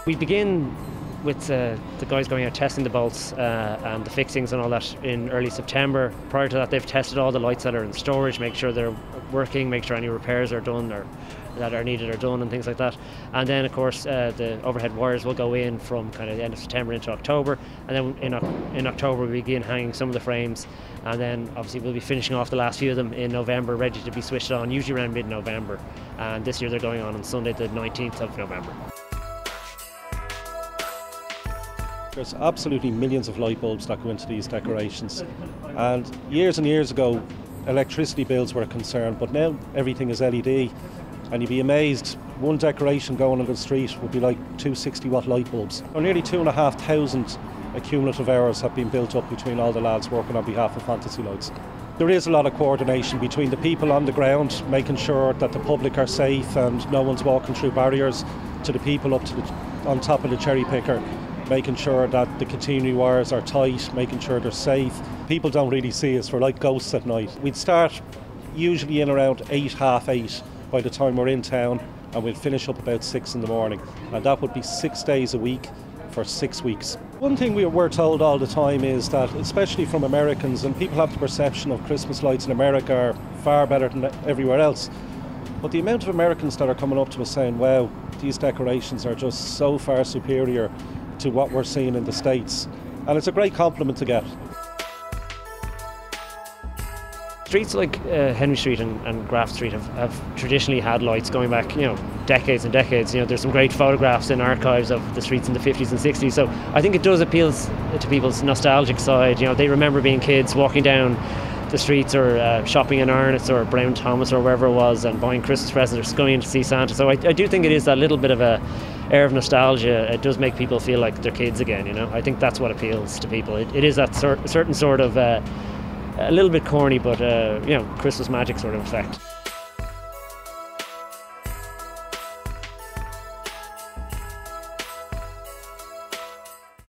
We begin with the guys going out testing the bolts and the fixings and all that in early September. Prior to that, they've tested all the lights that are in storage, make sure they're working, make sure any repairs are done or that are needed are done and things like that. And then of course the overhead wires will go in from kind of the end of September into October, and then in October we begin hanging some of the frames, and then obviously we'll be finishing off the last few of them in November, ready to be switched on, usually around mid-November. And this year they're going on Sunday the 19th of November. There's absolutely millions of light bulbs that go into these decorations, and years ago electricity bills were a concern, but now everything is LED, and you'd be amazed, one decoration going on the street would be like 260 watt light bulbs. Nearly 2,500 accumulative hours have been built up between all the lads working on behalf of Fantasy Lights. There is a lot of coordination between the people on the ground, making sure that the public are safe and no one's walking through barriers, to the people up to on top of the cherry picker, making sure that the catenary wires are tight, making sure they're safe. People don't really see us, we're like ghosts at night. We'd start usually in around 8, half 8 by the time we're in town, and we'll finish up about 6 in the morning. And that would be 6 days a week for 6 weeks. One thing we're told all the time is that, especially from Americans, and people have the perception of Christmas lights in America are far better than everywhere else, but the amount of Americans that are coming up to us saying, wow, these decorations are just so far superior to what we're seeing in the States, and it's a great compliment to get. Streets like Henry Street and Graft Street have traditionally had lights going back, decades and decades. There's some great photographs in archives of the streets in the 50s and 60s. So I think it does appeal to people's nostalgic side. They remember being kids walking down the streets or shopping in Arnott's or Brown Thomas or wherever it was and buying Christmas presents or going to see Santa. So I do think it is that little bit of a air of nostalgia. It does make people feel like they're kids again. I think that's what appeals to people. It is that certain sort of a little bit corny, but Christmas magic sort of effect.